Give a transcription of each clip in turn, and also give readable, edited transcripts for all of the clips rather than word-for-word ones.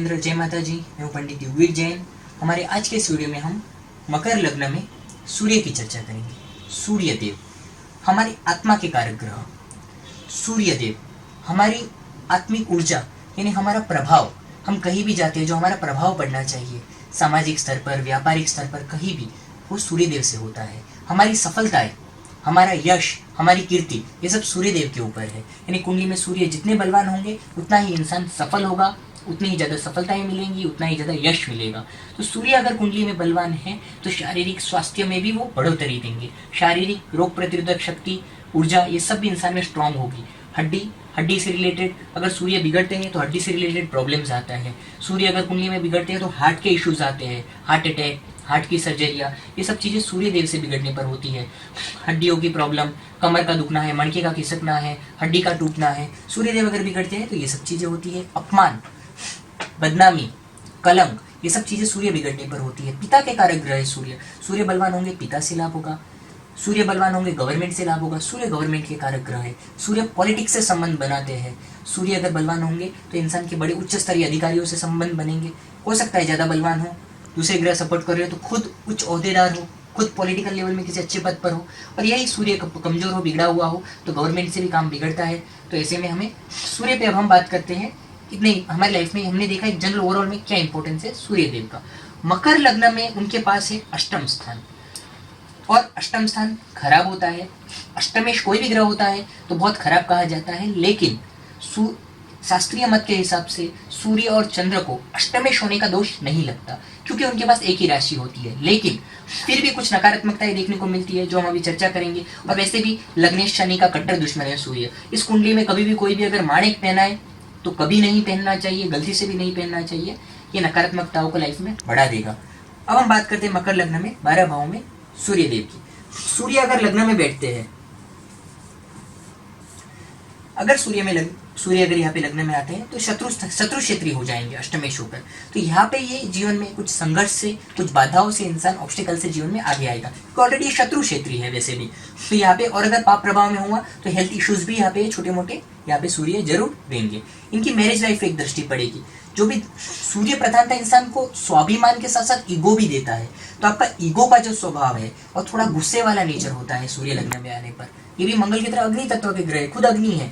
मित्र, जय माता जी। मैं हूँ पंडित युगवीर जैन। हमारे आज के इस वीडियो में हम मकर लग्न में सूर्य की चर्चा करेंगे। सूर्य देव हमारी आत्मा के कारक ग्रह। सूर्य देव हमारी आत्मिक ऊर्जा यानी हमारा प्रभाव। हम कहीं भी जाते हैं, जो हमारा प्रभाव पड़ना चाहिए सामाजिक स्तर पर, व्यापारिक स्तर पर, कहीं भी, वो सूर्य देव से होता है। हमारी सफलताएं, हमारा यश, हमारी कीर्ति, ये सब सूर्य देव के ऊपर है। यानी कुंडली में सूर्य जितने बलवान होंगे उतना ही इंसान सफल होगा, उतनी ही ज़्यादा सफलताएं मिलेंगी, उतना ही ज़्यादा यश मिलेगा। तो सूर्य अगर कुंडली में बलवान है तो शारीरिक स्वास्थ्य में भी वो बढ़ोतरी देंगे। शारीरिक रोग प्रतिरोधक शक्ति, ऊर्जा, ये सब भी इंसान में स्ट्रांग होगी। हड्डी से रिलेटेड अगर सूर्य बिगड़ते हैं तो हड्डी से रिलेटेड प्रॉब्लम्स आता है। सूर्य अगर कुंडली में बिगड़ते हैं तो हार्ट के इश्यूज आते हैं, हार्ट अटैक, हार्ट की सर्जरिया, ये सब चीज़ें सूर्य देव से बिगड़ने पर होती है। हड्डियों की प्रॉब्लम, कमर का दुखना है, मणके का खिसकना है, हड्डी का टूटना है, सूर्य देव अगर बिगड़ते हैं तो ये सब चीज़ें होती है। अपमान, बदनामी, कलंक, ये सब चीज़ें सूर्य बिगड़ने पर होती है। पिता के कारक ग्रह है सूर्य। सूर्य बलवान होंगे, पिता से लाभ होगा। सूर्य बलवान होंगे, गवर्नमेंट से लाभ होगा। सूर्य गवर्नमेंट के कारक ग्रह है। सूर्य पॉलिटिक्स से संबंध बनाते हैं। सूर्य अगर बलवान होंगे तो इंसान के बड़े उच्च स्तरीय अधिकारियों से संबंध बनेंगे। हो सकता है ज़्यादा बलवान हो, दूसरे ग्रह सपोर्ट कर रहे हो तो खुद उच्च ओहदेदार हो, खुद पॉलिटिकल लेवल में किसी अच्छे पद पर हो। और यही सूर्य कमजोर हो, बिगड़ा हुआ हो तो गवर्नमेंट से भी काम बिगड़ता है। तो ऐसे में हमें सूर्य पे अब हम बात करते हैं। इतने हमारी लाइफ में हमने देखा एक जनरल ओवरऑल में क्या इंपॉर्टेंस है सूर्य देव का। मकर लग्न में उनके पास है अष्टम स्थान, और अष्टम स्थान खराब होता है। अष्टमेश कोई भी ग्रह होता है तो बहुत खराब कहा जाता है, लेकिन शास्त्रीय मत के हिसाब से सूर्य और चंद्र को अष्टमेश होने का दोष नहीं लगता, क्योंकि उनके पास एक ही राशि होती है। लेकिन फिर भी कुछ नकारात्मकताएं देखने को मिलती है जो हम अभी चर्चा करेंगे। और वैसे भी लग्नेश शनि का कट्टर दुश्मन है सूर्य। इस कुंडली में कभी भी कोई भी अगर माणिक पहनाए तो कभी नहीं पहनना चाहिए, गलती से भी नहीं पहनना चाहिए। ये नकारात्मकताओं को लाइफ में बढ़ा देगा। अब हम बात करते हैं मकर लग्न में 12 भाव में सूर्य देव की। सूर्य अगर लग्न में बैठते हैं, अगर सूर्य अगर यहाँ पे लग्न में आते हैं तो शत्रु क्षेत्री हो जाएंगे अष्टमेश होकर। तो यहाँ पे ये जीवन में कुछ संघर्ष से, कुछ बाधाओं से, इंसान ऑब्स्टिकल से जीवन में आगे आएगा, क्योंकि ऑलरेडी ये शत्रु क्षेत्री है वैसे भी। तो यहाँ पे और अगर पाप प्रभाव में हुआ तो हेल्थ इश्यूज भी यहाँ पे छोटे मोटे यहाँ पे सूर्य जरूर देंगे। इनकी मैरिज लाइफ एक दृष्टि पड़ेगी। जो भी सूर्य प्रधानता इंसान को स्वाभिमान के साथ साथ ईगो भी देता है। तो आपका ईगो का जो स्वभाव है और थोड़ा गुस्से वाला नेचर होता है सूर्य लग्न में आने पर। ये भी मंगल की तरह अग्नि तत्व के ग्रह है, खुद अग्नि है,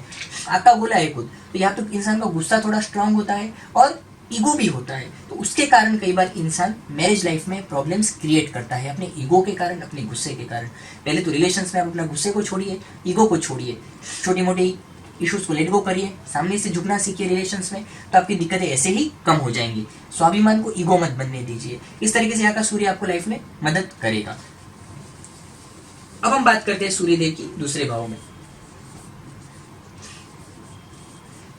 आका गोला है खुद। तो यहाँ तो इंसान का गुस्सा थोड़ा स्ट्रांग होता है और ईगो भी होता है। तो उसके कारण कई बार इंसान मैरिज लाइफ में प्रॉब्लम्स क्रिएट करता है, अपने ईगो के कारण, अपने गुस्से के कारण। पहले तो रिलेशंस में आप अपना गुस्से को छोड़िए, ईगो को छोड़िए, छोटी मोटी इश्यूज को लेट गो करिए, सामने से झुकना सीखिए रिलेशंस में, तो आपकी दिक्कतें ऐसे ही कम हो जाएंगी। स्वाभिमान को ईगो मत बनने दीजिए। इस तरीके से यहाँ का सूर्य आपको लाइफ में मदद करेगा। अब हम बात करते हैं सूर्यदेव की दूसरे भाव में।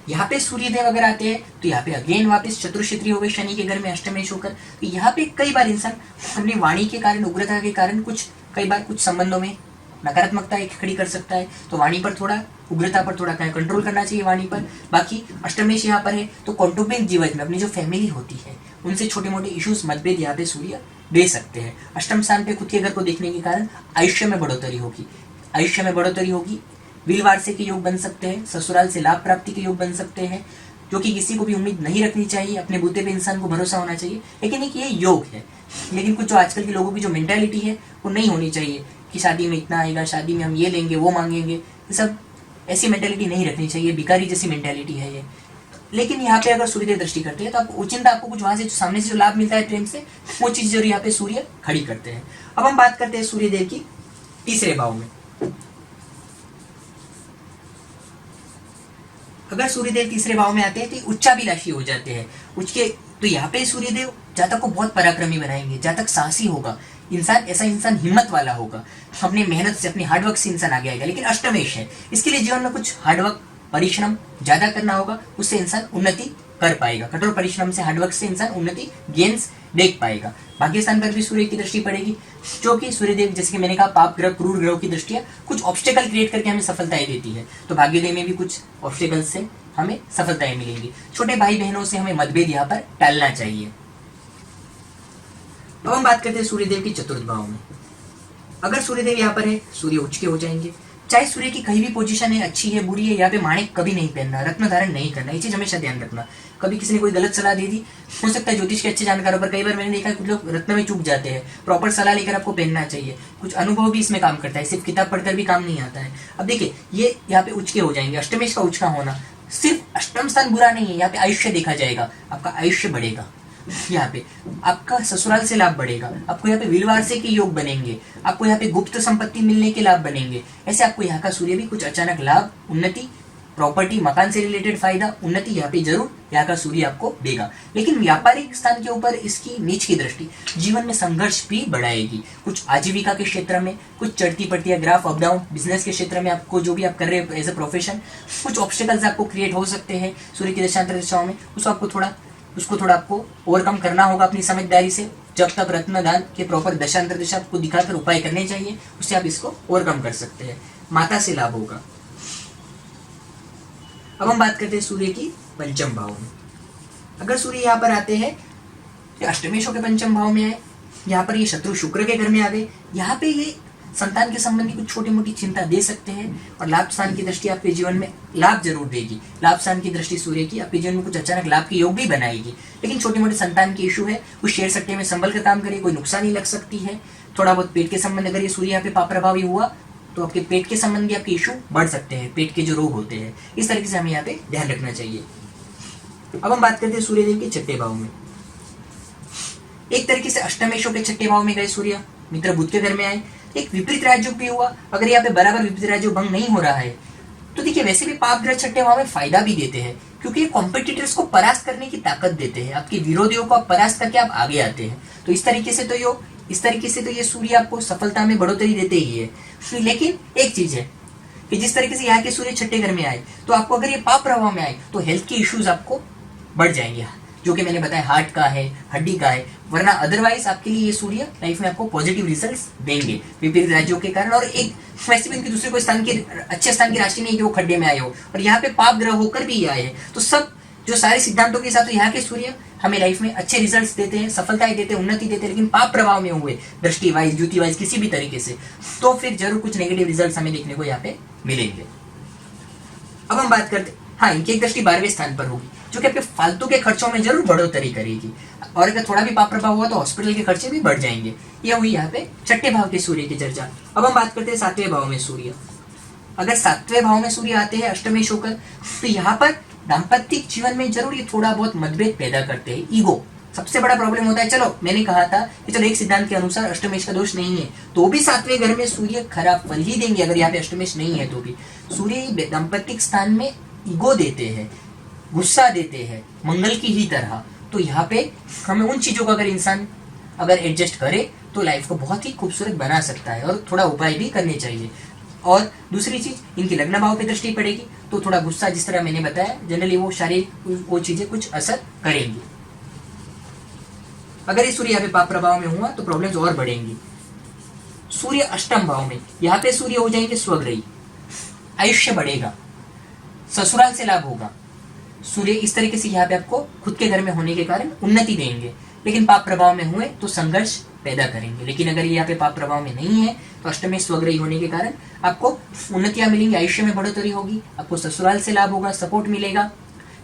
यहाँ पे सूर्यदेव अगर आते हैं तो यहाँ पे अगेन वापस शत्रु क्षेत्री हो गए शनि के घर में अष्टमेश होकर। तो यहाँ पे कई बार इंसान अपनी वाणी के कारण, उग्रता के कारण कई बार कुछ संबंधों में नकारात्मकता खड़ी कर सकता है। तो वाणी पर थोड़ा, उग्रता पर थोड़ा कंट्रोल करना चाहिए वाणी पर। बाकी अष्टमेश यहाँ पर है तो कौटुंबिक जीवन में अपनी जो फैमिली होती है उनसे छोटे मोटे इश्यूज, मतभेद यहाँ पे सूर्य दे सकते हैं। अष्टम स्थान पे खुद के घर को देखने के कारण आयुष्य में बढ़ोतरी होगी। वीरवार से के योग बन सकते हैं, ससुराल से लाभ प्राप्ति के योग बन सकते हैं, जो कि किसी को भी उम्मीद नहीं रखनी चाहिए। अपने बूते पे इंसान को भरोसा होना चाहिए, लेकिन एक ये योग है। लेकिन कुछ जो आजकल के लोगों की जो मेंटालिटी है वो नहीं होनी चाहिए कि शादी में इतना आएगा, शादी में हम ये लेंगे, वो मांगेंगे। ये सब ऐसी मेंटालिटी नहीं रखनी चाहिए, भिखारी जैसी मेंटालिटी है ये। लेकिन यहाँ पे अगर सूर्यदेव दृष्टि करते हैं तो आप ओचिंता आपको कुछ वहां से सामने से जो लाभ मिलता है प्रेम से, वो चीज जरूर यहाँ पे सूर्य खड़ी करते हैं। अब हम बात करते हैं सूर्यदेव की तीसरे भाव में। अगर सूर्यदेव तीसरे भाव में आते हैं तो उच्चाभिलाषी हो जाते हैं। तो यहाँ पे सूर्यदेव जातक को बहुत पराक्रमी बनाएंगे। जातक साहसी होगा, ऐसा इंसान हिम्मत वाला होगा, अपनी मेहनत से, अपनी हार्डवर्क से इंसान आगे आएगा। लेकिन अष्टमेश है, इसके लिए जीवन में कुछ हार्डवर्क, परिश्रम ज्यादा करना होगा, उससे इंसान उन्नति कर पाएगा। कठोर परिश्रम से, हार्डवर्क से इंसान उन्नति गेन्स देख पाएगा। भाग्य स्थान पर भी सूर्य की दृष्टि पड़ेगी, जो कि सूर्यदेव जैसे कि मैंने कहा पाप ग्रह, क्रूर ग्रहों की दृष्टिया कुछ ऑब्स्टिकल क्रिएट करके हमें सफलताएं देती है। तो भाग्योदय में भी कुछ ऑब्स्टिकल से हमें सफलताएं मिलेंगी। छोटे भाई बहनों से हमें मतभेद यहाँ पर टालना चाहिए। अब हम बात करते हैं सूर्यदेव की चतुर्थ भाव में। अगर सूर्यदेव यहाँ पर है, सूर्य उच्च के हो जाएंगे। चाहे सूर्य की कहीं भी पोजीशन है, अच्छी है बुरी है, यहाँ पे माणिक कभी नहीं पहनना, रत्न धारण नहीं करना, ये चीज हमेशा ध्यान रखना। कभी किसी ने कोई गलत सलाह दे दी, हो सकता है ज्योतिष के अच्छे जानकारों पर कई बार मैंने देखा है कुछ लोग रत्न में चूक जाते हैं। प्रॉपर सलाह लेकर आपको पहनना चाहिए। कुछ अनुभव भी इसमें काम करता है, सिर्फ किताब पढ़कर भी काम नहीं आता है। अब देखिए ये यहाँ पे उचके हो जाएंगे, अष्टमेश का उचका होना, सिर्फ अष्टम स्थान बुरा नहीं है, यहाँ पे आयुष्य देखा जाएगा, आपका आयुष्य बढ़ेगा, यहाँ पे आपका ससुराल से लाभ बढ़ेगा, आपको यहाँ पे विलवार से के योग बनेंगे, आपको यहाँ पे गुप्त संपत्ति मिलने के लाभ बनेंगे। ऐसे आपको यहाँ का सूर्य भी कुछ अचानक लाभ, उन्नति, प्रॉपर्टी, मकान से रिलेटेड फायदा, उन्नति यहाँ पे जरूर यहाँ का सूर्य आपको देगा। लेकिन व्यापारिक स्थान के ऊपर इसकी नीच की दृष्टि जीवन में संघर्ष भी बढ़ाएगी। कुछ आजीविका के क्षेत्र में, कुछ चढ़ती पड़ती है ग्राफ अप डाउन, बिजनेस के क्षेत्र में आपको जो भी आप कर रहे हो एज ए प्रोफेशन, कुछ ऑब्स्टेकल्स आपको क्रिएट हो सकते हैं सूर्य की दशांतर दिशाओं में। उसको थोड़ा आपको ओवरकम करना होगा अपनी समझदारी से। जब तक रत्नदान के प्रॉपर दशांतर दिशा आपको दिखाकर उपाय करने चाहिए, उससे आप इसको ओवरकम कर सकते हैं। माता से लाभ होगा। अब हम बात करते हैं सूर्य की पंचम भाव में। अगर सूर्य यहाँ पर आते हैं, अष्टमेशों के पंचम भाव में आए, यहाँ पर ये शत्रु शुक्र के घर में आ गए, यहाँ पे ये संतान के संबंधी कुछ छोटी मोटी चिंता दे सकते हैं। और लाभ स्थान की दृष्टि आपके जीवन में लाभ जरूर देगी। लाभ स्थान की दृष्टि सूर्य की आपके जीवन में कुछ अचानक लाभ के योग भी बनाएगी। लेकिन छोटे मोटे संतान की इशू है, कुछ शेयर सट्टे में संभल कर काम करिए, कोई नुकसान ही लग सकती है। थोड़ा बहुत पेट के संबंध, अगर ये सूर्य यहाँ पे पाप प्रभावी हुआ तो आपके पेट के संबंधी आपके इशू बढ़ सकते हैं, पेट के जो रोग होते हैं, इस तरीके से हमें यहाँ पे ध्यान रखना चाहिए। अब हम बात करते हैं सूर्यदेव के छठे भाव में। एक तरीके से अष्टमेशों के छठे भाव में गए सूर्य, मित्र बुध के घर में आए, एक विपरीत राजयोग भी हुआ। अगर यहाँ पे बराबर विपरीत राजयोग भंग नहीं हो रहा है तो देखिए वैसे भी पाप ग्रह छठे भाव में फायदा भी देते हैं, क्योंकि ये कॉम्पिटिटर्स को परास्त करने की ताकत देते हैं। आपके विरोधियों को आप परास्त करके आप आगे आते हैं। तो इस तरीके से तो ये सूर्य आपको सफलता में बढ़ोतरी देते ही है। लेकिन एक चीज है कि जिस तरीके से यहाँ के सूर्य छठे घर में आए, तो आपको अगर ये पाप प्रभाव में आए तो हेल्थ के इश्यूज आपको बढ़ जाएंगे, जो कि मैंने बताया हार्ट का है, हड्डी का है। वरना अदरवाइज आपके लिए ये सूर्य लाइफ में आपको पॉजिटिव रिजल्ट्स देंगे विपरीत राज्यों के कारण। और एक वैसे भी उनके दूसरे कोई स्थान के अच्छे स्थान की राशि नहीं है कि वो खड्डे में आए हो, और यहाँ पे पाप ग्रह होकर भी आए हैं। तो सब जो सारे सिद्धांतों के साथ तो यहाँ के सूर्य हमें लाइफ में अच्छे रिजल्ट्स देते हैं, सफलताएं देते हैं, उन्नति देते हैं। लेकिन पाप प्रभाव में हुए दृष्टि वाइज, द्युति वाइज, किसी भी तरीके से, तो फिर जरूर कुछ नेगेटिव रिजल्ट्स हमें देखने को यहाँ पे मिलेंगे। अब हम बात करते, हाँ, इनकी एक दृष्टि 12वें स्थान पर होगी, जो कि आपके फालतू के खर्चों में जरूर बढ़ोतरी करेगी। और अगर थोड़ा भी पाप प्रभाव हुआ तो हॉस्पिटल के खर्चे भी बढ़ जाएंगे। यह हुई यहाँ पे छठे भाव के सूर्य की चर्चा। अब हम बात करते हैं 7वें भाव में सूर्य। अगर 7वें भाव में सूर्य आते हैं अष्टमेश होकर, तो यहाँ पर दाम्पत्य जीवन में जरूर ये थोड़ा बहुत मतभेद पैदा करते हैं। ईगो सबसे बड़ा प्रॉब्लम होता है। चलो मैंने कहा था कि चलो एक सिद्धांत के अनुसार अष्टमेश का दोष नहीं है, तो भी 7वें घर में सूर्य खराब फल ही देंगे। अगर यहाँ पे अष्टमेश नहीं है तो भी सूर्य दाम्पत्य स्थान में ईगो देते हैं, गुस्सा देते हैं, मंगल की ही तरह। तो यहाँ पे हमें उन चीजों का अगर इंसान अगर एडजस्ट करे तो लाइफ को बहुत ही खूबसूरत बना सकता है, और थोड़ा उपाय भी करने चाहिए। और दूसरी चीज, इनकी लग्न भाव पे दृष्टि पड़ेगी तो थोड़ा गुस्सा, जिस तरह मैंने बताया, जनरली वो शारीरिक वो चीजें कुछ असर करेंगी। अगर ये सूर्य यहाँ पे पाप प्रभाव में हुआ तो प्रॉब्लम्स और बढ़ेंगी। सूर्य अष्टम भाव में, यहाँ पे सूर्य हो जाएंगे स्वग्रही, आयुष्य बढ़ेगा, ससुराल से लाभ होगा। सूर्य इस तरीके से यहाँ पे आपको खुद के घर में होने के कारण उन्नति देंगे। लेकिन पाप प्रभाव में हुए तो संघर्ष पैदा करेंगे। लेकिन अगर ये यहाँ पे पाप प्रभाव में नहीं है तो अष्टमेश स्वग्रही होने के कारण आपको उन्नतियां मिलेंगी, आयुष्य में बढ़ोतरी होगी, आपको ससुराल से लाभ होगा, सपोर्ट मिलेगा।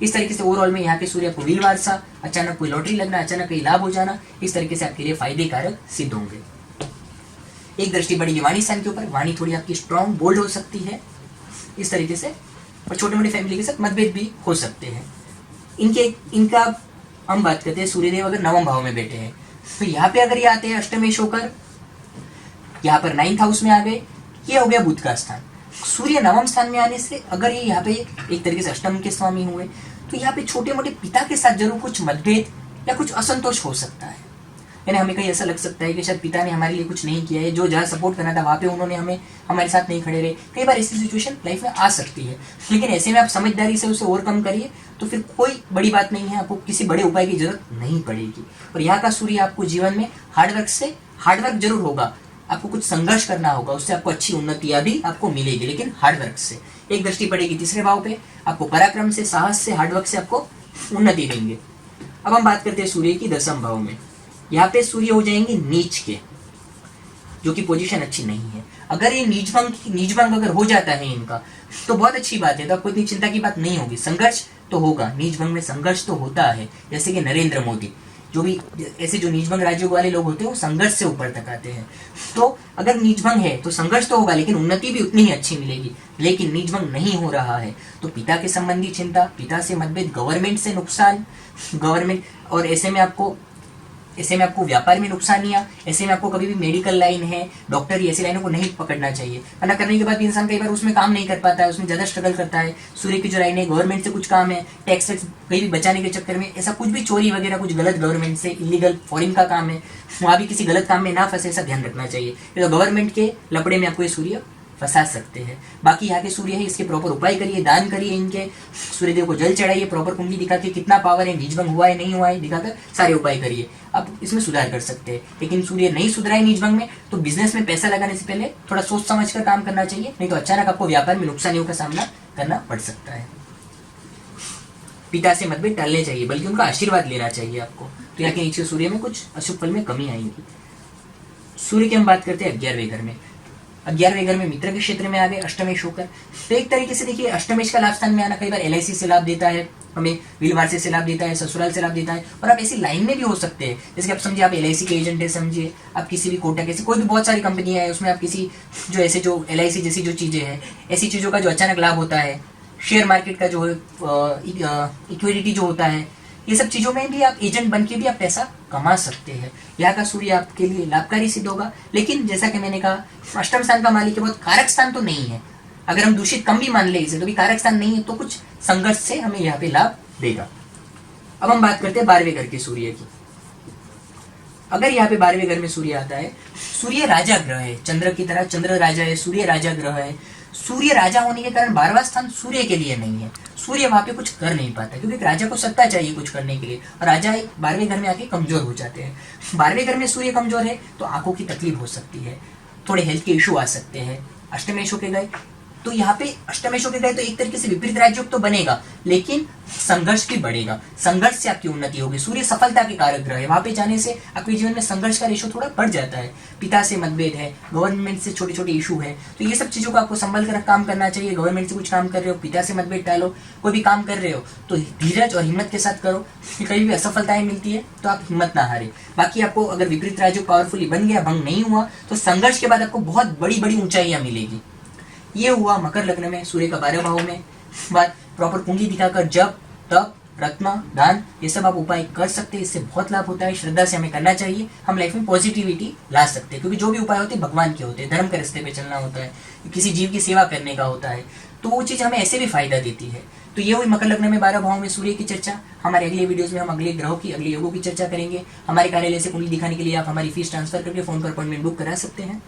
इस तरीके से ओवरऑल में यहाँ के सूर्य आपको व्हील वारसा, अचानक कोई लॉटरी लगना, अचानक कहीं लाभ हो जाना, इस तरीके से आपके लिए फायदे कारक सिद्ध होंगे। एक दृष्टि पड़ेगी वाणी स्थान के ऊपर। वाणी थोड़ी आपकी स्ट्रॉन्ग, बोल्ड हो सकती है इस तरीके से, और छोटे मोटे फैमिली के साथ मतभेद भी हो सकते हैं। इनका हम बात करते हैं सूर्यदेव अगर नवम भाव में बैठे हैं, तो यहाँ पे अगर ये आते हैं अष्टमेश होकर, यहाँ पर 9th हाउस में आ गए, ये हो गया बुध का स्थान। सूर्य नवम स्थान में आने से अगर ये यहाँ पे एक तरीके से अष्टम के स्वामी हुए तो यहाँ पे छोटे मोटे पिता के साथ जरूर कुछ मतभेद या कुछ असंतोष हो सकता है। यानी हमें कहीं ऐसा लग सकता है कि शायद पिता ने हमारे लिए कुछ नहीं किया है, जो जहाँ सपोर्ट करना था वहाँ पे उन्होंने हमारे साथ नहीं खड़े रहे। कई बार ऐसी सिचुएशन लाइफ में आ सकती है, लेकिन ऐसे में आप समझदारी से उसे ओवरकम करिए तो फिर कोई बड़ी बात नहीं है, आपको किसी बड़े उपाय की जरूरत नहीं पड़ेगी। और यहाँ का सूर्य आपको जीवन में हार्डवर्क जरूर होगा, आपको कुछ संघर्ष करना होगा, उससे आपको अच्छी उन्नतियां भी आपको मिलेगी, लेकिन हार्डवर्क से। एक दृष्टि पड़ेगी तीसरे भाव पे, आपको पराक्रम से, साहस से, हार्डवर्क से आपको उन्नति देंगे। अब हम बात करते हैं सूर्य की 10वें भाव में। यहाँ पे सूर्य हो जाएंगे नीच के। जो कि पोजीशन अच्छी नहीं है। अगर ये नीचभंग अगर हो जाता है इनका तो बहुत अच्छी बात है, तो आपको इतनी चिंता की बात नहीं होगी। संघर्ष तो होगा, नीचभंग में संघर्ष तो होता है, जैसे कि नरेंद्र मोदी, जो भी ऐसे जो नीचभंग राज्यों वाले लोग होते हैं वो संघर्ष से ऊपर तक आते हैं। तो अगर नीचभंग है तो संघर्ष तो होगा, लेकिन उन्नति भी उतनी ही अच्छी मिलेगी। लेकिन नीचभंग नहीं हो रहा है तो पिता के संबंधी चिंता, पिता से मतभेद, गवर्नमेंट से नुकसान, गवर्नमेंट, और ऐसे में आपको व्यापार में नुकसानियां, ऐसे में आपको कभी भी मेडिकल लाइन है, डॉक्टरी, ऐसी लाइनों को नहीं पकड़ना चाहिए, वरना करने के बाद भी इंसान कई बार उसमें काम नहीं कर पाता है, उसमें ज्यादा स्ट्रगल करता है। सूर्य की जो लाइन है, गवर्नमेंट से कुछ काम है, टैक्स कहीं भी बचाने के चक्कर में ऐसा कुछ भी चोरी वगैरह कुछ गलत गवर्नमेंट से इलीगल फॉरेन का काम है, वहां भी किसी गलत काम में ना फंसे, ऐसा ध्यान रखना चाहिए। तो गवर्नमेंट के लपड़े में आपको ये सूर्य फंसा सकते हैं। बाकी यहाँ के सूर्य है, इसके प्रॉपर उपाय करिए, दान करिए, इनके सूर्यदेव को जल चढ़ाइए, प्रॉपर कुंडली दिखा के कितना पावर है, नीचभंग हुआ है नहीं हुआ है दिखाकर सारे उपाय करिए, आप इसमें सुधार कर सकते हैं। लेकिन सूर्य नहीं सुधरा है नीचभंग में तो बिजनेस में पैसा लगाने से पहले थोड़ा सोच समझ कर काम करना चाहिए, नहीं तो अचानक आपको व्यापार में नुकसानियों का सामना करना पड़ सकता है। पिता से मतभेद टालने चाहिए, बल्कि उनका आशीर्वाद लेना चाहिए आपको। तो यहाँ के नीचे सूर्य में कुछ अशुभ फल में कमी आएगी। सूर्य की हम बात करते हैं 11वें घर में। 11वें घर में मित्र के क्षेत्र में आ गए अष्टमेश होकर। तो एक तरीके से देखिए, अष्टमेश का लाभ स्थान में आना कई बार LIC से लाभ देता है, हमें विलवार से लाभ देता है, ससुराल से लाभ देता है, और आप ऐसी लाइन में भी हो सकते हैं। जैसे आप समझिए, आप LIC के एजेंट है, समझिए आप किसी भी कोटक, ऐसी कोई भी बहुत सारी कंपनियां है, उसमें आप किसी जो ऐसे जो LIC जैसी जो चीजें हैं, ऐसी चीजों का जो अचानक लाभ होता है, शेयर मार्केट का जो इक्विटी जो होता है, ये सब चीजों में भी आप एजेंट बन के भी आप पैसा कमा सकते हैं। यहाँ का सूर्य आपके लिए लाभकारी सिद्ध होगा। लेकिन जैसा कि मैंने कहा, अष्टम स्थान का मालिक है, बहुत कारक स्थान तो नहीं है। अगर हम दूषित कम भी मान ले इसे, तो भी कारक स्थान नहीं है, तो कुछ संघर्ष से हमें यहाँ पे लाभ देगा। अब हम बात करते हैं 12वें घर के सूर्य की। अगर यहाँ पे 12वें घर में सूर्य आता है, सूर्य राजा ग्रह है, चंद्र की तरह चंद्र राजा है, सूर्य राजा ग्रह है। सूर्य राजा होने के कारण 12वां स्थान सूर्य के लिए नहीं है, सूर्य वहां पे कुछ कर नहीं पाता, क्योंकि राजा को सत्ता चाहिए कुछ करने के लिए, और राजा 12वें घर में आके कमजोर हो जाते हैं। 12वें घर में सूर्य कमजोर है तो आंखों की तकलीफ हो सकती है, थोड़े हेल्थ के इशू आ सकते हैं। अष्टमेश होके गए तो यहाँ पे अष्टमेश होके गए तो एक तरीके से विपरीत राजयोग तो बनेगा, लेकिन संघर्ष भी बढ़ेगा, संघर्ष से आपकी उन्नति होगी। सूर्य सफलता के कारक ग्रह है, वहां पे जाने से आपके जीवन में संघर्ष का रेशो थोड़ा बढ़ जाता है। पिता से मतभेद है, गवर्नमेंट से छोटे छोटे इशू है, तो ये सब चीजों को आपको संभल कर काम करना चाहिए। गवर्नमेंट से कुछ काम कर रहे हो, पिता से मतभेद टालो, कोई भी काम कर रहे हो तो धीरज और हिम्मत के साथ करो। कभी भी असफलताएं मिलती है तो आप हिम्मत ना हारे। बाकी आपको अगर विपरीत राजयोग पावरफुली बन गया, भंग नहीं हुआ, तो संघर्ष के बाद आपको बहुत बड़ी बड़ी ऊंचाइयां मिलेगी। ये हुआ मकर लग्न में सूर्य का 12 भाव में। बात प्रॉपर कुंडली दिखाकर जप, तप, रत्न, दान, ये सब आप उपाय कर सकते हैं, इससे बहुत लाभ होता है। श्रद्धा से हमें करना चाहिए, हम लाइफ में पॉजिटिविटी ला सकते हैं, क्योंकि जो भी उपाय होते हैं भगवान के होते हैं, धर्म के रास्ते पे चलना होता है, किसी जीव की सेवा करने का होता है, तो वो चीज़ हमें ऐसे भी फायदा देती है। तो ये हुई मकर लग्न में 12 भाव में सूर्य की चर्चा। हमारे अगले वीडियोस में हम अगले ग्रहों की, अगले योगों की चर्चा करेंगे। हमारे कार्यालय से कुंडली दिखाने के लिए आप हमारी फीस ट्रांसफर करके फोन पर अपॉइंटमेंट बुक करा सकते हैं।